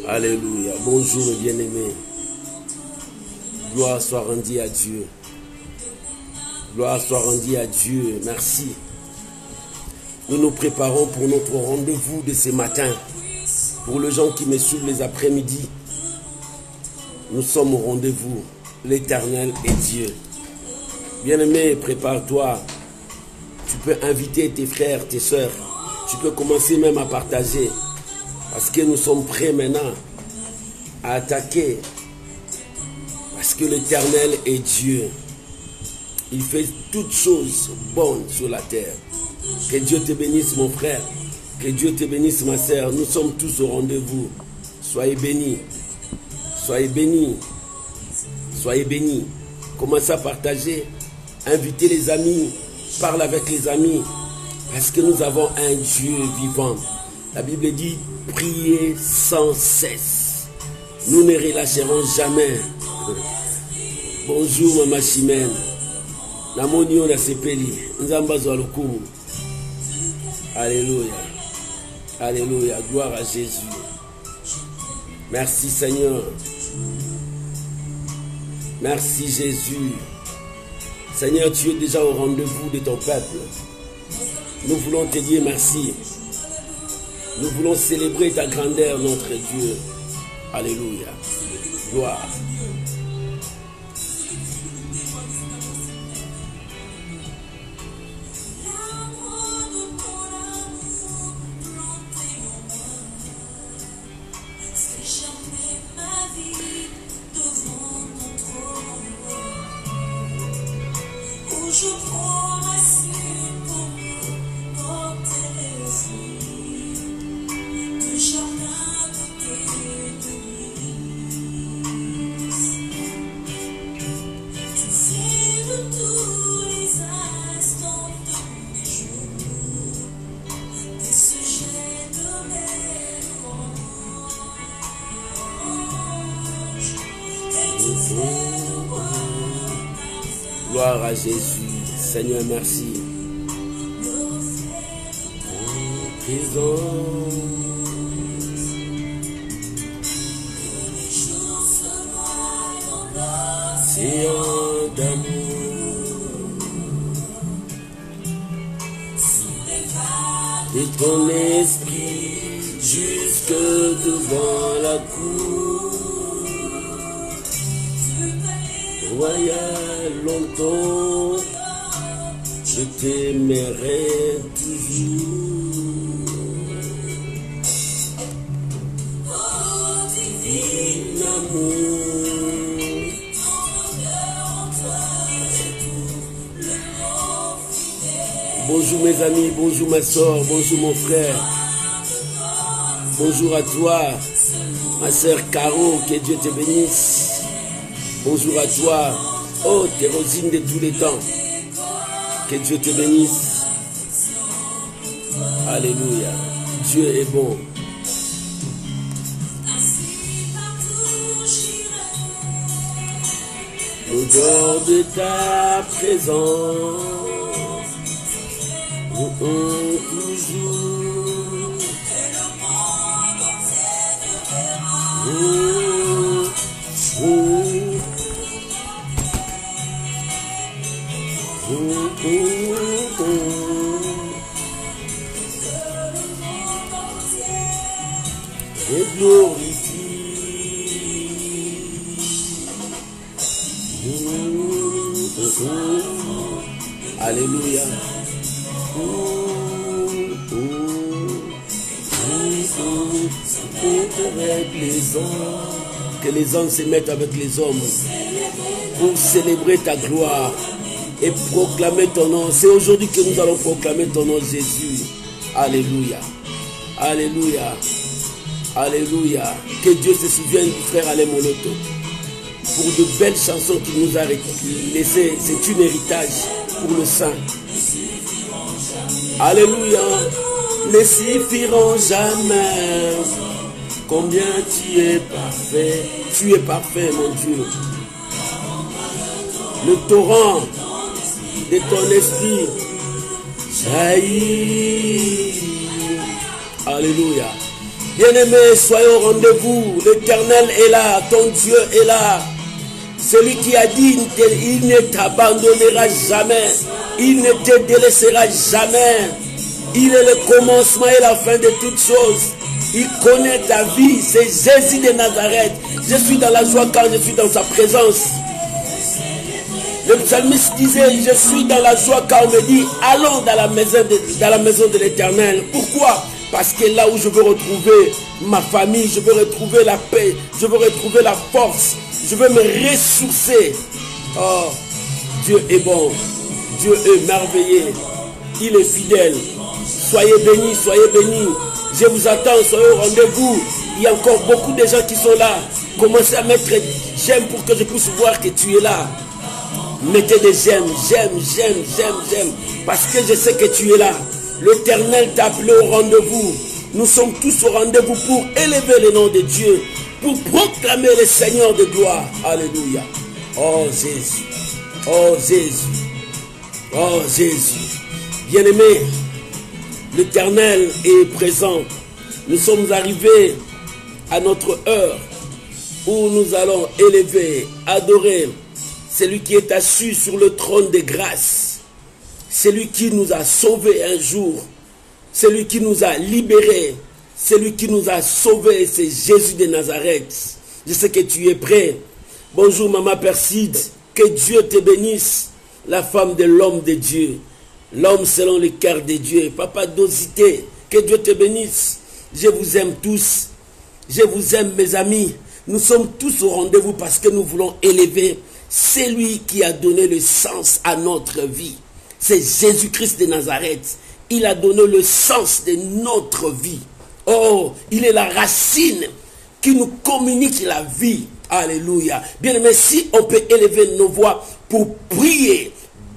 Alléluia. Bonjour mes bien-aimés. Gloire soit rendue à Dieu. Gloire soit rendue à Dieu. Merci. Nous nous préparons pour notre rendez-vous de ce matin. Pour les gens qui me suivent les après-midi, nous sommes au rendez-vous. L'Éternel est Dieu. Bien-aimé, prépare-toi. Tu peux inviter tes frères, tes soeurs. Tu peux commencer même à partager. Parce que nous sommes prêts maintenant à attaquer. Parce que l'Éternel est Dieu. Il fait toutes choses bonnes sur la terre. Que Dieu te bénisse mon frère. Que Dieu te bénisse ma sœur. Nous sommes tous au rendez-vous. Soyez bénis. Soyez bénis. Soyez bénis. Commencez à partager. Invitez les amis. Parle avec les amis. Parce que nous avons un Dieu vivant. La Bible dit, priez sans cesse. Nous ne relâcherons jamais. Bonjour Maman Chimène. Namoni on a sepeli. Nzamba zwalukumu. Alléluia. Alléluia. Gloire à Jésus. Merci Seigneur. Merci Jésus. Seigneur, tu es déjà au rendez-vous de ton peuple. Nous voulons te dire merci. Nous voulons célébrer ta grandeur, notre Dieu. Alléluia. Gloire. Gloire à Jésus. Seigneur, merci. Seigneur d'amour et ton esprit jusque devant la cour. Royal longtemps, je t'aimerai toujours. Oh, divin amour, bonjour mes amis, bonjour ma soeur, bonjour mon frère. Bonjour à toi, ma soeur Caro, que Dieu te bénisse. Bonjour à toi, oh Thérosine de tous les temps. Que Dieu te bénisse. Alléluia. Dieu est bon. L'odeur de ta présence. Toujours. Et glorifie. Alléluia. Avec les hommes. Que les hommes se mettent avec les hommes pour célébrer ta gloire et proclamer ton nom. C'est aujourd'hui que nous allons proclamer ton nom, Jésus. Alléluia. Alléluia. Alléluia. Que Dieu se souvienne du frère Alain Moloto pour de belles chansons qu'il nous a laissées. C'est un héritage pour le saint. Alléluia. Ne suffiront jamais. Combien tu es parfait. Tu es parfait, mon Dieu. Le torrent de ton esprit jaillit. Alléluia. Bien-aimés, soyons au rendez-vous. L'Éternel est là, ton Dieu est là. Celui qui a dit, il ne t'abandonnera jamais. Il ne te délaissera jamais. Il est le commencement et la fin de toutes choses. Il connaît ta vie. C'est Jésus de Nazareth. Je suis dans la joie quand je suis dans sa présence. Le psalmiste disait, je suis dans la joie quand on me dit, allons dans la maison de l'Éternel. Pourquoi? Parce que là où je veux retrouver ma famille, je veux retrouver la paix, je veux retrouver la force, je veux me ressourcer. Oh, Dieu est bon, Dieu est merveilleux, il est fidèle. Soyez bénis, soyez bénis. Je vous attends, soyez au rendez-vous. Il y a encore beaucoup de gens qui sont là. Commencez à mettre j'aime pour que je puisse voir que tu es là. Mettez des j'aime, j'aime, parce que je sais que tu es là. L'Éternel t'a appelé au rendez-vous. Nous sommes tous au rendez-vous pour élever le nom de Dieu, pour proclamer le Seigneur de gloire. Alléluia. Oh Jésus, oh Jésus, oh Jésus. Bien-aimés, l'Éternel est présent. Nous sommes arrivés à notre heure où nous allons élever, adorer celui qui est assis sur le trône de grâce. Celui qui nous a sauvés un jour, celui qui nous a libérés, celui qui nous a sauvés, c'est Jésus de Nazareth. Je sais que tu es prêt. Bonjour Maman Perside, que Dieu te bénisse, la femme de l'homme de Dieu, l'homme selon le cœur de Dieu. Papa Dosité, que Dieu te bénisse. Je vous aime tous, je vous aime mes amis. Nous sommes tous au rendez-vous parce que nous voulons élever celui qui a donné le sens à notre vie. C'est Jésus-Christ de Nazareth. Il a donné le sens de notre vie. Oh, il est la racine qui nous communique la vie. Alléluia. Bien-aimé, si on peut élever nos voix pour prier,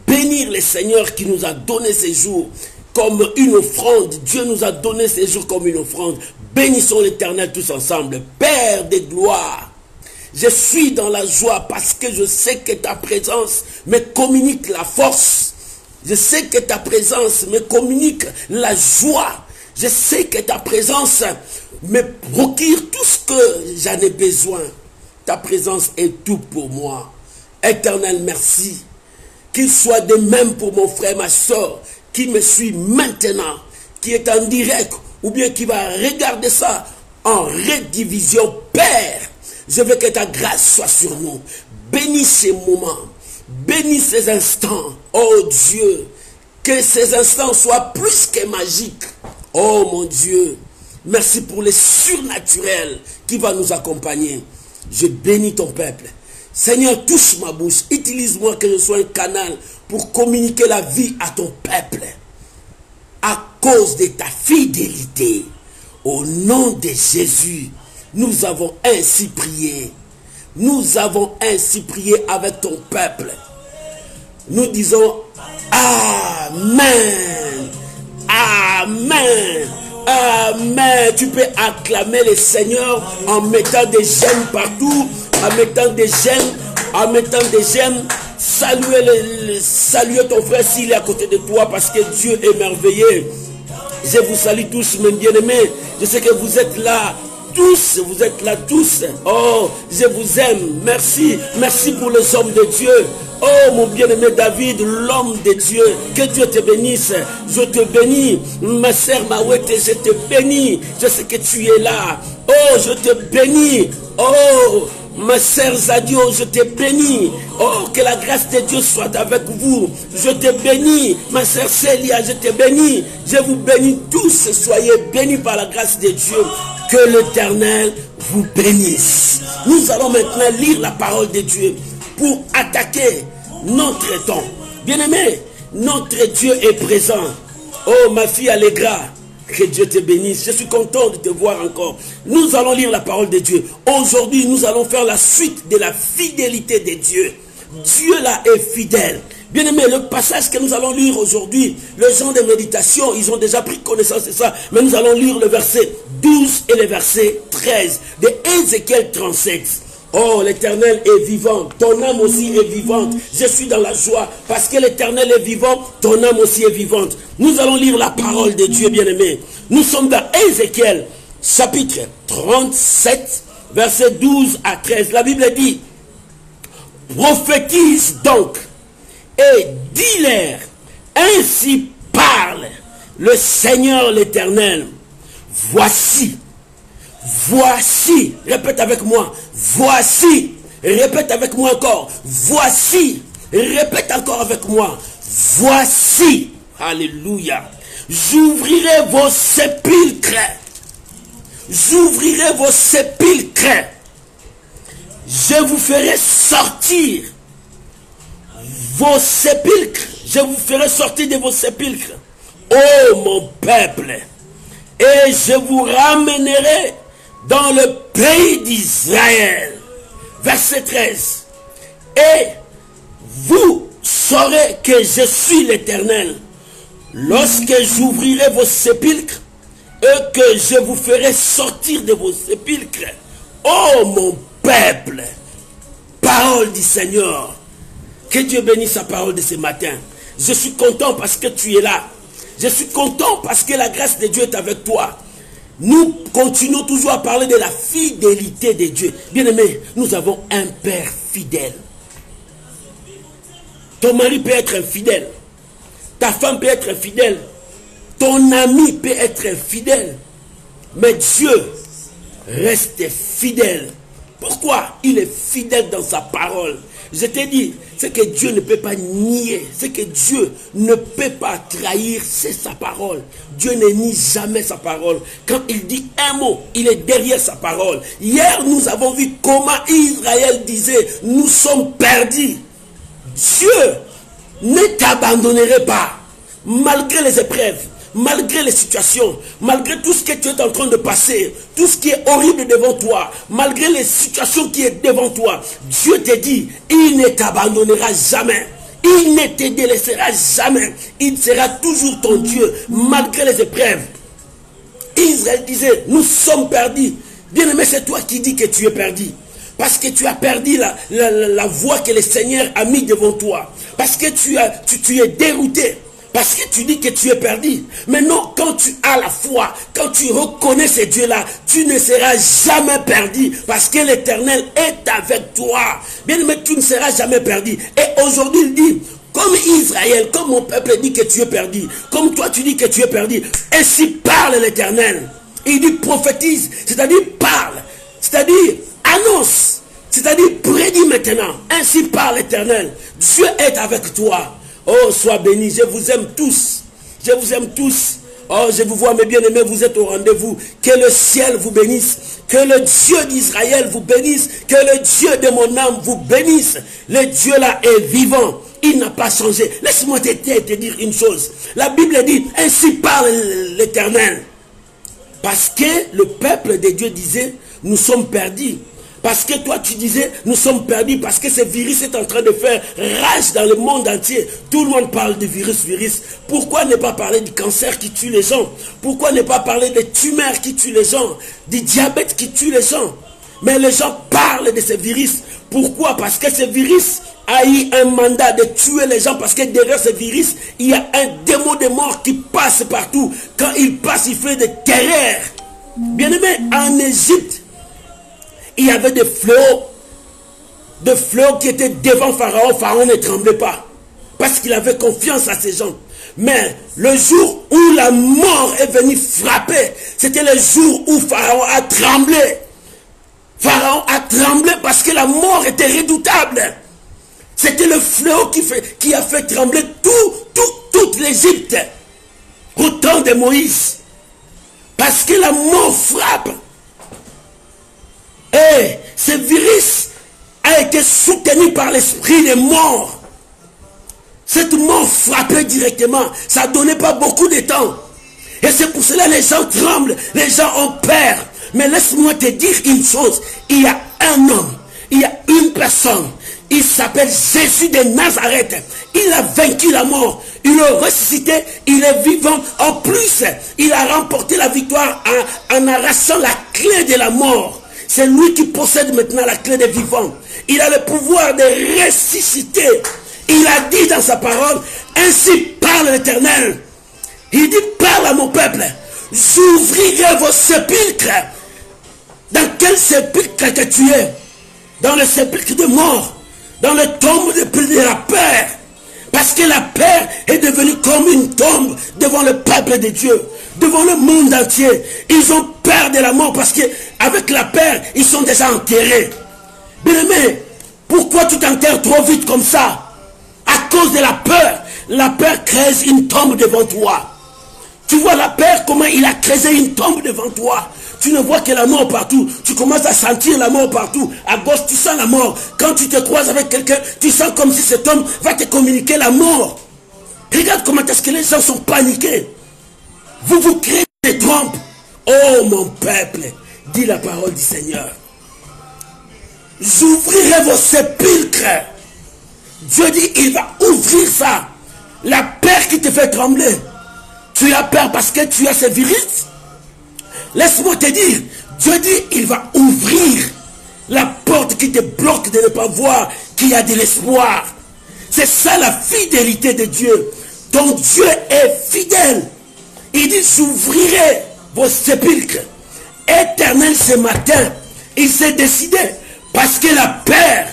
bénir le Seigneur qui nous a donné ces jours comme une offrande. Dieu nous a donné ces jours comme une offrande. Bénissons l'Éternel tous ensemble. Père de gloire, je suis dans la joie parce que je sais que ta présence me communique la force. Je sais que ta présence me communique la joie. Je sais que ta présence me procure tout ce que j'en ai besoin. Ta présence est tout pour moi. Éternel, merci. Qu'il soit de même pour mon frère, ma soeur, qui me suit maintenant, qui est en direct, ou bien qui va regarder ça en redivision. Père, je veux que ta grâce soit sur nous. Bénis ces moments. Bénis ces instants, oh Dieu, que ces instants soient plus que magiques. Oh mon Dieu, merci pour le surnaturel qui va nous accompagner. Je bénis ton peuple. Seigneur, touche ma bouche, utilise-moi que je sois un canal pour communiquer la vie à ton peuple. À cause de ta fidélité, au nom de Jésus, nous avons ainsi prié. Nous avons ainsi prié avec ton peuple. Nous disons Amen. Amen. Amen. Tu peux acclamer le Seigneur en mettant des j'aime partout, en mettant des j'aime, en mettant des j'aime. Saluez ton frère s'il est à côté de toi parce que Dieu est merveilleux. Je vous salue tous mes bien-aimés. Je sais que vous êtes là. Tous, vous êtes là tous. Oh, je vous aime. Merci. Merci pour les hommes de Dieu. Oh, mon bien-aimé David, l'homme de Dieu. Que Dieu te bénisse. Je te bénis. Ma sœur Mawete, je te bénis. Je sais que tu es là. Oh, je te bénis. Oh, ma sœur Zadio, je te bénis. Oh, que la grâce de Dieu soit avec vous. Je te bénis. Ma sœur Célia, je te bénis. Je vous bénis tous. Soyez bénis par la grâce de Dieu. Que l'Éternel vous bénisse. Nous allons maintenant lire la parole de Dieu pour attaquer notre temps. Bien-aimé, notre Dieu est présent. Oh, ma fille Allegra, que Dieu te bénisse. Je suis content de te voir encore. Nous allons lire la parole de Dieu. Aujourd'hui, nous allons faire la suite de la fidélité de Dieu. Dieu là est fidèle. Bien aimé, le passage que nous allons lire aujourd'hui, le genre de méditation, ils ont déjà pris connaissance de ça, mais nous allons lire le verset 12 et le verset 13 de Ézéchiel 37. Oh, l'Éternel est vivant, ton âme aussi est vivante. Je suis dans la joie parce que l'Éternel est vivant, ton âme aussi est vivante. Nous allons lire la parole de Dieu, bien-aimé. Nous sommes dans Ézéchiel chapitre 37, versets 12 à 13. La Bible dit, prophétise donc et dis-leur, ainsi parle le Seigneur l'Éternel. Voici, répète avec moi, voici, répète avec moi encore, voici, répète encore avec moi, voici, alléluia, j'ouvrirai vos sépulcres, j'ouvrirai vos sépulcres, je vous ferai sortir vos sépulcres, je vous ferai sortir de vos sépulcres, ô mon peuple, et je vous ramènerai dans le pays d'Israël. Verset 13. Et vous saurez que je suis l'Éternel, lorsque j'ouvrirai vos sépulcres et que je vous ferai sortir de vos sépulcres. Ô mon peuple, parole du Seigneur. Que Dieu bénisse sa parole de ce matin. Je suis content parce que tu es là. Je suis content parce que la grâce de Dieu est avec toi. Nous continuons toujours à parler de la fidélité de Dieu. Bien-aimés, nous avons un Père fidèle. Ton mari peut être infidèle. Ta femme peut être infidèle. Ton ami peut être infidèle. Mais Dieu reste fidèle. Pourquoi? Il est fidèle dans sa parole. Je t'ai dit, ce que Dieu ne peut pas nier, ce que Dieu ne peut pas trahir, c'est sa parole. Dieu ne nie jamais sa parole. Quand il dit un mot, il est derrière sa parole. Hier, nous avons vu comment Israël disait, nous sommes perdus. Dieu ne t'abandonnerait pas, malgré les épreuves, malgré les situations, malgré tout ce que tu es en train de passer, tout ce qui est horrible devant toi, malgré les situations qui est devant toi, Dieu te dit, il ne t'abandonnera jamais. Il ne te délaissera jamais. Il sera toujours ton Dieu, malgré les épreuves. Israël disait, nous sommes perdus. Bien-aimé, c'est toi qui dis que tu es perdu. Parce que tu as perdu la voie que le Seigneur a mis devant toi. Parce que tu es dérouté. Parce que tu dis que tu es perdu. Mais non, quand tu as la foi, quand tu reconnais ce Dieu-là, tu ne seras jamais perdu. Parce que l'Éternel est avec toi. Bien aimé, tu ne seras jamais perdu. Et aujourd'hui, il dit, comme Israël, comme mon peuple dit que tu es perdu, comme toi tu dis que tu es perdu, ainsi parle l'Éternel. Il dit prophétise, c'est-à-dire parle, c'est-à-dire annonce, c'est-à-dire prédis maintenant. Ainsi parle l'Éternel. Dieu est avec toi. Oh, sois béni, je vous aime tous. Je vous aime tous. Oh, je vous vois, mes bien-aimés, vous êtes au rendez-vous. Que le ciel vous bénisse. Que le Dieu d'Israël vous bénisse. Que le Dieu de mon âme vous bénisse. Le Dieu là est vivant. Il n'a pas changé. Laisse-moi te dire une chose. La Bible dit, ainsi parle l'Éternel. Parce que le peuple de Dieu disait, nous sommes perdus. Parce que toi tu disais, nous sommes perdus parce que ce virus est en train de faire rage dans le monde entier. Tout le monde parle de virus. Pourquoi ne pas parler du cancer qui tue les gens? Pourquoi ne pas parler des tumeurs qui tuent les gens? Du diabète qui tue les gens? Mais les gens parlent de ce virus. Pourquoi? Parce que ce virus a eu un mandat de tuer les gens. Parce que derrière ce virus, il y a un démon de mort qui passe partout. Quand il passe, il fait des terreurs. Bien aimé, en Égypte, il y avait des fléaux qui étaient devant Pharaon. Pharaon ne tremblait pas parce qu'il avait confiance à ces gens. Mais le jour où la mort est venue frapper, c'était le jour où Pharaon a tremblé. Pharaon a tremblé parce que la mort était redoutable. C'était le fléau qui a fait trembler toute l'Égypte au temps de Moïse. Parce que la mort frappe. Et ce virus a été soutenu par l'esprit des morts. Cette mort frappait directement. Ça ne donnait pas beaucoup de temps. Et c'est pour cela que les gens tremblent. Les gens ont peur. Mais laisse-moi te dire une chose. Il y a un homme. Il y a une personne. Il s'appelle Jésus de Nazareth. Il a vaincu la mort. Il est ressuscité. Il est vivant. En plus, il a remporté la victoire en arrachant la clé de la mort. C'est lui qui possède maintenant la clé des vivants. Il a le pouvoir de ressusciter. Il a dit dans sa parole, ainsi parle l'Éternel. Il dit, parle à mon peuple. j'ouvrirai vos sépulcres. Dans quel sépulcre que tu es? Dans le sépulcre de mort, dans le tombe de la peur. Parce que la peur est devenue comme une tombe devant le peuple de Dieu, devant le monde entier. Ils ont peur de la mort parce qu'avec la peur, ils sont déjà enterrés. Bien-aimé, pourquoi tu t'enterres trop vite comme ça? À cause de la peur. La peur crée une tombe devant toi. Tu vois la peur, comment il a créé une tombe devant toi. Tu ne vois que la mort partout. Tu commences à sentir la mort partout. À gauche, tu sens la mort. Quand tu te croises avec quelqu'un, tu sens comme si cet homme va te communiquer la mort. Regarde comment est-ce que les gens sont paniqués. Vous vous créez des trompes. Oh mon peuple, dit la parole du Seigneur. J'ouvrirai vos sépulcres. Dieu dit, il va ouvrir ça. La peur qui te fait trembler. Tu as peur parce que tu as ce virus. Laisse-moi te dire, Dieu dit, il va ouvrir la porte qui te bloque de ne pas voir qu'il y a de l'espoir. C'est ça la fidélité de Dieu. Ton Dieu est fidèle. Il dit, j'ouvrirai vos sépulcres. Éternel, ce matin, il s'est décidé parce que la peur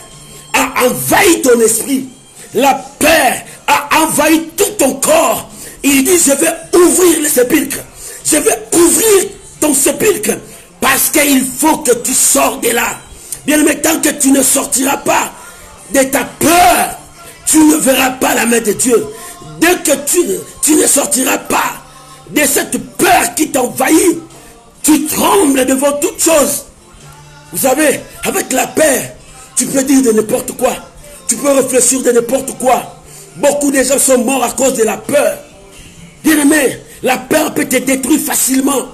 a envahi ton esprit. La peur a envahi tout ton corps. Il dit, je vais ouvrir le sépulcre. Je vais ouvrir ton sépulcre. Parce qu'il faut que tu sors de là. Bien aimé, tant que tu ne sortiras pas de ta peur, tu ne verras pas la main de Dieu. Dès que tu ne sortiras pas de cette peur qui t'envahit, tu trembles devant toute chose. Vous savez, avec la peur, tu peux dire de n'importe quoi. Tu peux réfléchir de n'importe quoi. Beaucoup de gens sont morts à cause de la peur. Bien aimé, la peur peut te détruire facilement.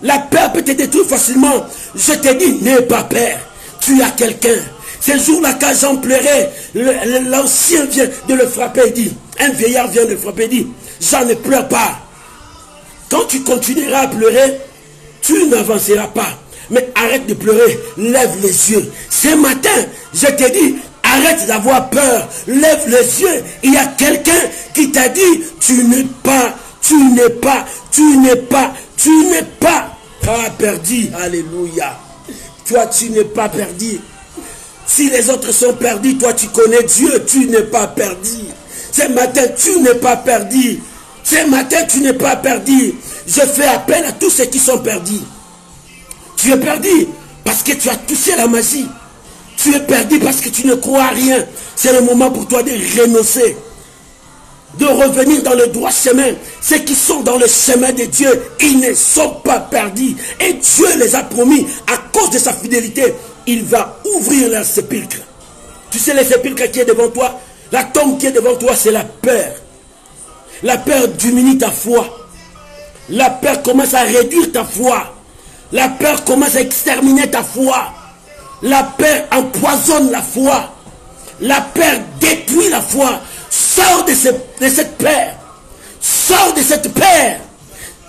La peur peut te détruire facilement. Je te dis, n'aie pas peur. Tu as quelqu'un. Ce jour-là, quand Jean pleurait, l'ancien vient de le frapper et dit, un vieillard vient de le frapper et dit, Jean, ne pleure pas. Quand tu continueras à pleurer, tu n'avanceras pas. Mais arrête de pleurer, lève les yeux. Ce matin, je te dis, arrête d'avoir peur, lève les yeux. Il y a quelqu'un qui t'a dit, tu n'es pas perdu. Alléluia. Toi, tu n'es pas perdu. Si les autres sont perdus, toi, tu connais Dieu, tu n'es pas perdu. Ce matin, tu n'es pas perdu. Ce matin, tu n'es pas perdu. Je fais appel à tous ceux qui sont perdus. Tu es perdu parce que tu as touché la magie. Tu es perdu parce que tu ne crois à rien. C'est le moment pour toi de renoncer, de revenir dans le droit chemin. Ceux qui sont dans le chemin de Dieu, ils ne sont pas perdus. Et Dieu les a promis, à cause de sa fidélité, il va ouvrir leur sépulcre. Tu sais, le sépulcre qui est devant toi, la tombe qui est devant toi, c'est la peur. La peur diminue ta foi. La peur commence à réduire ta foi. La peur commence à exterminer ta foi. La peur empoisonne la foi. La peur détruit la foi. Sors de cette peur. Sors de cette peur.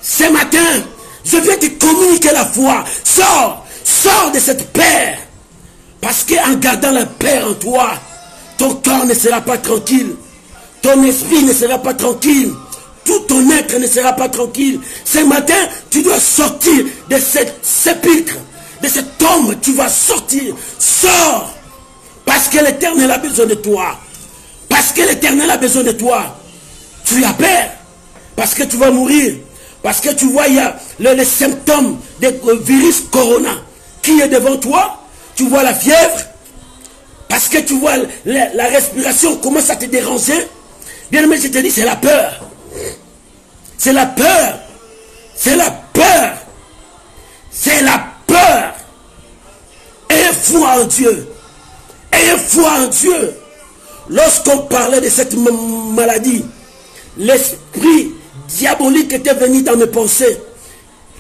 Ce matin, je viens te communiquer la foi. Sors de cette peur. Parce qu'en gardant la peur en toi, ton corps ne sera pas tranquille. Ton esprit ne sera pas tranquille. Tout ton être ne sera pas tranquille. Ce matin, tu dois sortir de cette sépulcre, de cette tombe. Tu vas sortir. Sors. Parce que l'Éternel a besoin de toi. Parce que l'Éternel a besoin de toi. Tu as peur. Parce que tu vas mourir. Parce que tu vois, il y a les symptômes du virus corona qui est devant toi. Tu vois la fièvre. Parce que tu vois la respiration commence à te déranger. Bien aimé, je te dis, c'est la peur. C'est la peur. C'est la peur. C'est la peur. Ayez foi en Dieu. Ayez foi en Dieu. Lorsqu'on parlait de cette maladie, l'esprit diabolique était venu dans mes pensées.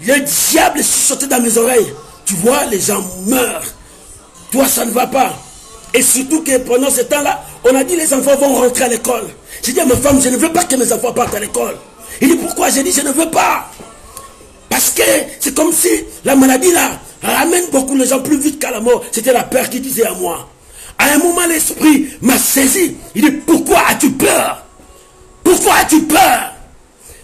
Le diable chuchotait dans mes oreilles. Tu vois, les gens meurent. Toi, ça ne va pas. Et surtout que pendant ce temps-là, on a dit les enfants vont rentrer à l'école. J'ai dit à ma femme, je ne veux pas que mes enfants partent à l'école. Il dit pourquoi? J'ai dit je ne veux pas. Parce que c'est comme si la maladie là ramène beaucoup de gens plus vite qu'à la mort. C'était la peur qui disait à moi. À un moment, l'esprit m'a saisi. Il dit pourquoi as-tu peur? Pourquoi as-tu peur?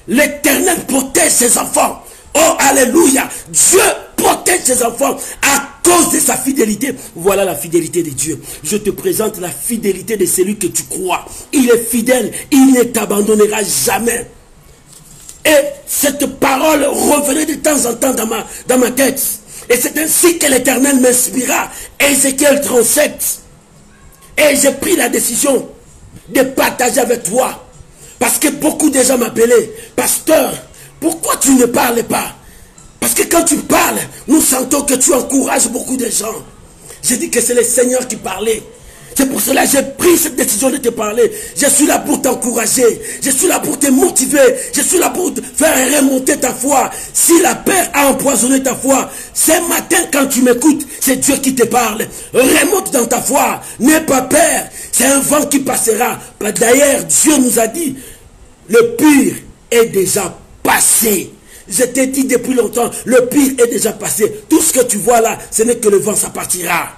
L'Éternel protège ses enfants. Oh, alléluia. Dieu protège ses enfants à cause de sa fidélité. Voilà la fidélité de Dieu. Je te présente la fidélité de celui que tu crois. Il est fidèle. Il ne t'abandonnera jamais. Et cette parole revenait de temps en temps dans ma tête. Et c'est ainsi que l'Éternel m'inspira. Ézéchiel 37. Et j'ai pris la décision de partager avec toi. Parce que beaucoup de gens m'appelaient, pasteur, pourquoi tu ne parles pas? Parce que quand tu parles, nous sentons que tu encourages beaucoup de gens. J'ai dit que c'est le Seigneur qui parlait. C'est pour cela que j'ai pris cette décision de te parler. Je suis là pour t'encourager. Je suis là pour te motiver. Je suis là pour te faire remonter ta foi. Si la peur a empoisonné ta foi, ce matin quand tu m'écoutes, c'est Dieu qui te parle. Remonte dans ta foi. N'aie pas peur. C'est un vent qui passera. D'ailleurs, Dieu nous a dit, le pire est déjà passé. Je t'ai dit depuis longtemps, le pire est déjà passé. Tout ce que tu vois là, ce n'est que le vent, ça partira.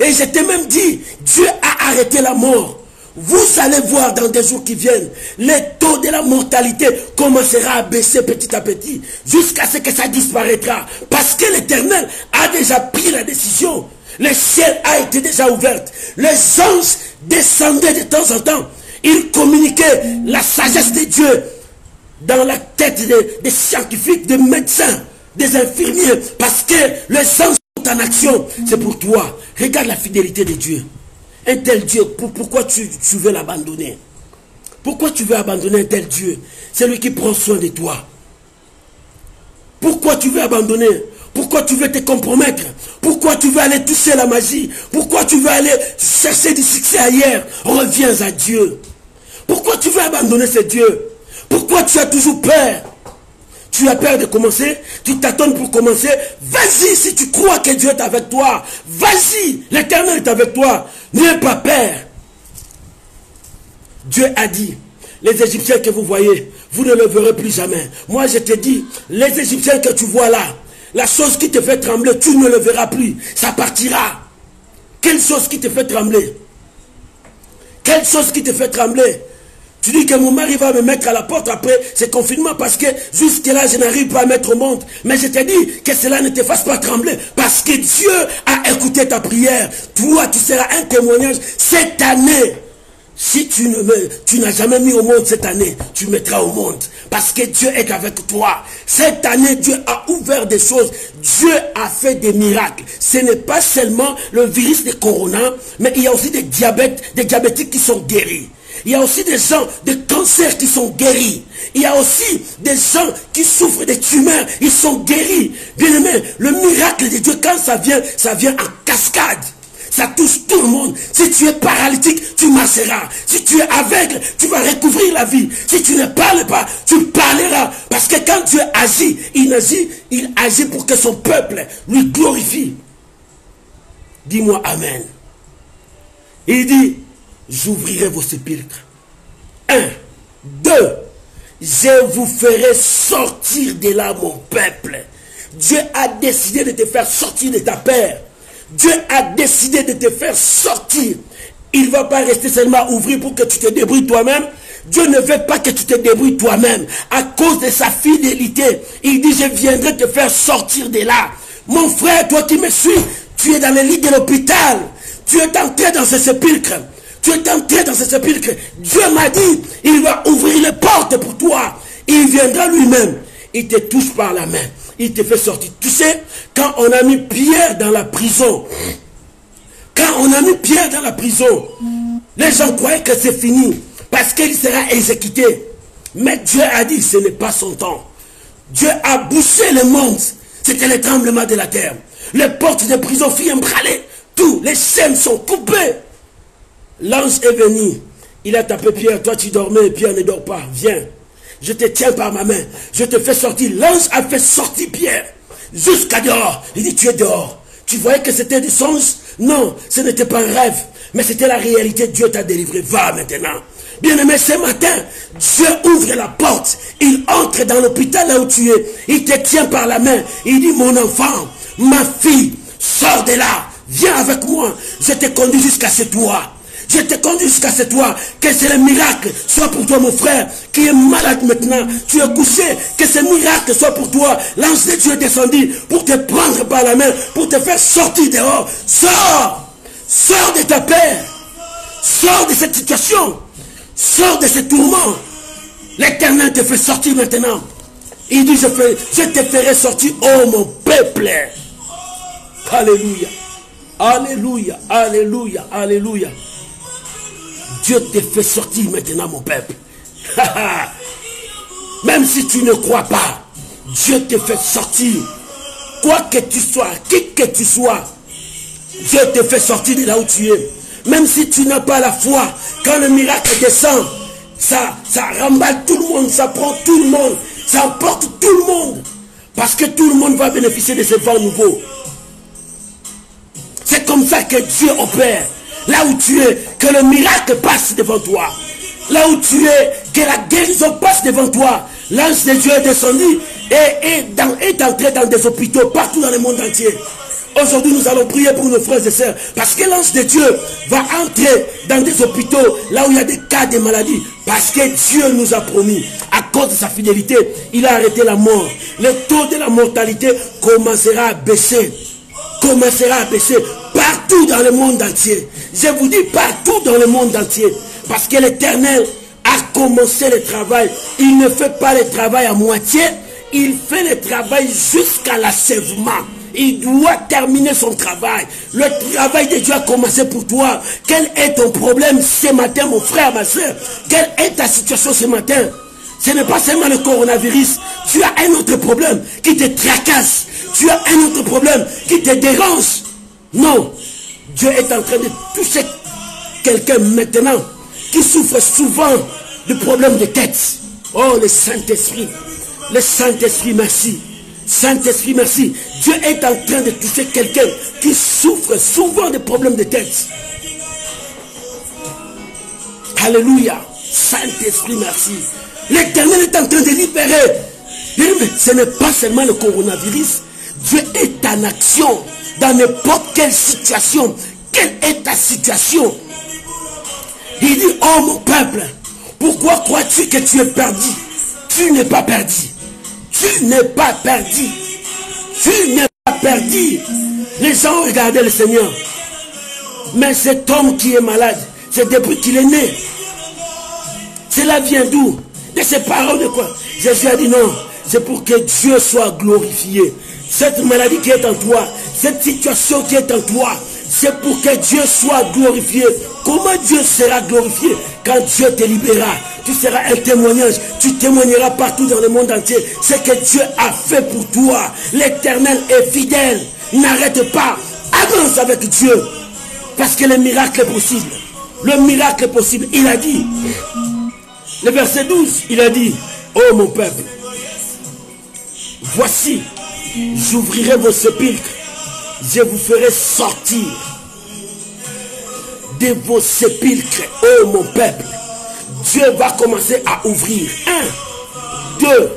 Et je t'ai même dit, Dieu a arrêté la mort. Vous allez voir dans des jours qui viennent, le taux de la mortalité commencera à baisser petit à petit, jusqu'à ce que ça disparaîtra. Parce que l'Éternel a déjà pris la décision. Le ciel a été déjà ouvert. Les anges descendaient de temps en temps. Ils communiquaient la sagesse de Dieu dans la tête des scientifiques, des médecins, des infirmiers. Parce que les anges sont en action. C'est pour toi. Regarde la fidélité de Dieu. Un tel Dieu, pourquoi tu veux l'abandonner? Pourquoi tu veux abandonner un tel Dieu? C'est lui qui prend soin de toi. Pourquoi tu veux abandonner? Pourquoi tu veux te compromettre? Pourquoi tu veux aller toucher la magie? Pourquoi tu veux aller chercher du succès ailleurs? Reviens à Dieu. Pourquoi tu veux abandonner ce Dieu? Pourquoi tu as toujours peur? Tu as peur de commencer? Tu t'attends pour commencer? Vas-y si tu crois que Dieu est avec toi. Vas-y, l'Éternel est avec toi. N'aie pas peur. Dieu a dit, les Égyptiens que vous voyez, vous ne le verrez plus jamais. Moi je te dis, les Égyptiens que tu vois là, la chose qui te fait trembler, tu ne le verras plus. Ça partira. Quelle chose qui te fait trembler? Quelle chose qui te fait trembler? Tu dis que mon mari va me mettre à la porte après ce confinement parce que jusque-là, je n'arrive pas à mettre au monde. Mais je te dis que cela ne te fasse pas trembler parce que Dieu a écouté ta prière. Toi, tu seras un témoignage cette année. Si tu n'as jamais mis au monde cette année, tu mettras au monde. Parce que Dieu est avec toi. Cette année, Dieu a ouvert des choses. Dieu a fait des miracles. Ce n'est pas seulement le virus de Corona, mais il y a aussi des diabétiques qui sont guéris. Il y a aussi des gens de cancer qui sont guéris. Il y a aussi des gens qui souffrent de tumeurs. Ils sont guéris. Bien aimé, le miracle de Dieu, quand ça vient en cascade. Ça touche tout le monde. Si tu es paralytique, tu marcheras. Si tu es aveugle, tu vas recouvrir la vie. Si tu ne parles pas, tu parleras. Parce que quand Dieu agit, il agit pour que son peuple lui glorifie. Dis-moi Amen. Il dit, j'ouvrirai vos sépulcres. 1, 2, je vous ferai sortir de là mon peuple. Dieu a décidé de te faire sortir de ta peur. Dieu a décidé de te faire sortir. Il ne va pas rester seulement ouvrir pour que tu te débrouilles toi-même. Dieu ne veut pas que tu te débrouilles toi-même. À cause de sa fidélité, il dit, je viendrai te faire sortir de là. Mon frère, toi qui me suis, tu es dans le lit de l'hôpital. Tu es entré dans ce sépulcre. Tu es entré dans ce sépulcre. Dieu m'a dit, il va ouvrir les portes pour toi. Il viendra lui-même. Il te touche par la main. Il te fait sortir. Tu sais, quand on a mis Pierre dans la prison, les gens croyaient que c'est fini, parce qu'il sera exécuté. Mais Dieu a dit, ce n'est pas son temps. Dieu a bouché le monde. C'était le tremblement de la terre. Les portes de prison furent ébranlées. Tous les chaînes sont coupées. L'ange est venu. Il a tapé Pierre. Toi, tu dormais. Pierre ne dort pas. Viens. Je te tiens par ma main. Je te fais sortir. L'ange a fait sortir Pierre jusqu'à dehors. Il dit, tu es dehors. Tu voyais que c'était du songe? Non, ce n'était pas un rêve. Mais c'était la réalité. Dieu t'a délivré. Va maintenant. Bien-aimé, ce matin, Dieu ouvre la porte. Il entre dans l'hôpital là où tu es. Il te tient par la main. Il dit, mon enfant, ma fille, sors de là. Viens avec moi. Je te conduis jusqu'à ce toit. Je te conduis jusqu'à ce toit. Que c'est le miracle soit pour toi, mon frère, qui est malade maintenant. Tu es couché. Que ce miracle soit pour toi. L'ange de Dieu est descendu pour te prendre par la main, pour te faire sortir dehors. Sors. Sors de ta paix. Sors de cette situation. Sors de ce tourment. L'Éternel te fait sortir maintenant. Il dit, je te ferai sortir, oh mon peuple. Alléluia. Alléluia. Alléluia. Alléluia. Dieu te fait sortir maintenant, mon peuple. Même si tu ne crois pas, Dieu te fait sortir. Quoi que tu sois, qui que tu sois, Dieu te fait sortir de là où tu es. Même si tu n'as pas la foi, quand le miracle descend, ça remballe tout le monde, ça prend tout le monde, ça emporte tout le monde. Parce que tout le monde va bénéficier de ce vent nouveau. C'est comme ça que Dieu opère. Là où tu es, que le miracle passe devant toi. Là où tu es, que la guérison passe devant toi. L'ange de Dieu est descendu et est entré dans des hôpitaux partout dans le monde entier. Aujourd'hui, nous allons prier pour nos frères et sœurs. Parce que l'ange de Dieu va entrer dans des hôpitaux, là où il y a des cas de maladie. Parce que Dieu nous a promis, à cause de sa fidélité, il a arrêté la mort. Le taux de la mortalité commencera à baisser. Commencera à baisser partout dans le monde entier. Je vous dis partout dans le monde entier. Parce que l'Éternel a commencé le travail. Il ne fait pas le travail à moitié. Il fait le travail jusqu'à l'achèvement. Il doit terminer son travail. Le travail de Dieu a commencé pour toi. Quel est ton problème ce matin, mon frère, ma soeur? Quelle est ta situation ce matin? Ce n'est pas seulement le coronavirus. Tu as un autre problème qui te tracasse. Tu as un autre problème qui te dérange. Non. Dieu est en train de toucher quelqu'un maintenant qui souffre souvent de problèmes de tête. Oh, le Saint-Esprit. Le Saint-Esprit, merci. Saint-Esprit, merci. Dieu est en train de toucher quelqu'un qui souffre souvent de problèmes de tête. Alléluia. Saint-Esprit, merci. L'Éternel est en train de libérer. Ce n'est pas seulement le coronavirus. Dieu est en action dans n'importe quelle situation. Quelle est ta situation? Il dit, oh mon peuple, pourquoi crois-tu que tu es perdu? Tu n'es pas perdu. Tu n'es pas perdu. Tu n'es pas perdu. Les gens ont regardé le Seigneur. Mais cet homme qui est malade, c'est depuis qu'il est né. Cela vient d'où? De ses paroles de quoi? Jésus a dit non. C'est pour que Dieu soit glorifié. Cette maladie qui est en toi, cette situation qui est en toi, c'est pour que Dieu soit glorifié. Comment Dieu sera glorifié? Quand Dieu te libérera, tu seras un témoignage. Tu témoigneras partout dans le monde entier ce que Dieu a fait pour toi. L'Éternel est fidèle. N'arrête pas. Avance avec Dieu. Parce que le miracle est possible. Le miracle est possible. Il a dit, le verset 12, il a dit, oh mon peuple, voici, j'ouvrirai vos sépulcres. Je vous ferai sortir de vos sépulcres, oh mon peuple. Dieu va commencer à ouvrir. 1, 2,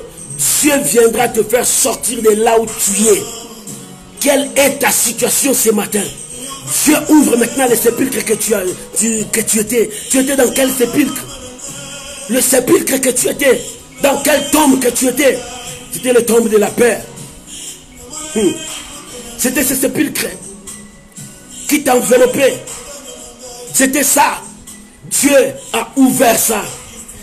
Dieu viendra te faire sortir de là où tu es. Quelle est ta situation ce matin? Dieu ouvre maintenant les sépulcres que tu étais. Tu étais dans quel sépulcre? Le sépulcre que tu étais. Dans quelle tombe que tu étais? C'était le tombe de la paix. C'était ce sépulcre qui t'enveloppait. C'était ça. Dieu a ouvert ça.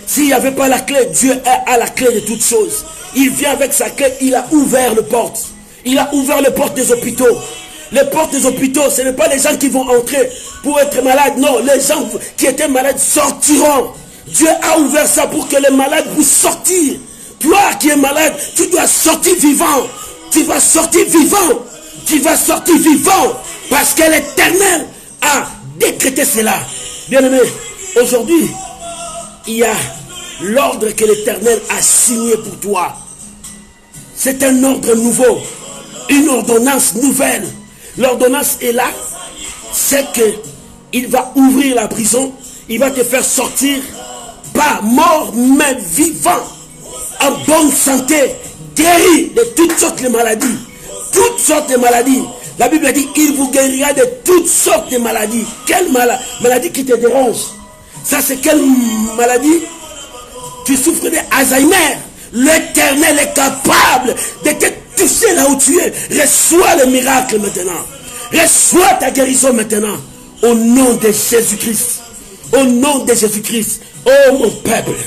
S'il n'y avait pas la clé, Dieu a la clé de toutes choses. Il vient avec sa clé, il a ouvert les portes. Il a ouvert les portes des hôpitaux. Les portes des hôpitaux, ce n'est pas les gens qui vont entrer pour être malades. Non, les gens qui étaient malades sortiront. Dieu a ouvert ça pour que les malades puissent sortir. Toi qui es malade, tu dois sortir vivant. Tu vas sortir vivant. Tu vas sortir vivant. Parce que l'Éternel a décrété cela. Bien-aimé, aujourd'hui, il y a l'ordre que l'Éternel a signé pour toi. C'est un ordre nouveau. Une ordonnance nouvelle. L'ordonnance est là. C'est qu'il va ouvrir la prison. Il va te faire sortir. Pas mort, mais vivant. En bonne santé. Guéri de toutes sortes de maladies. Toutes sortes de maladies. La Bible dit, il vous guérira de toutes sortes de maladies. Quelle maladie qui te dérange? Ça, c'est quelle maladie? Tu souffres d'Alzheimer. L'Éternel est capable de te toucher là où tu es. Reçois le miracle maintenant. Reçois ta guérison maintenant. Au nom de Jésus-Christ. Au nom de Jésus-Christ. Oh mon peuple.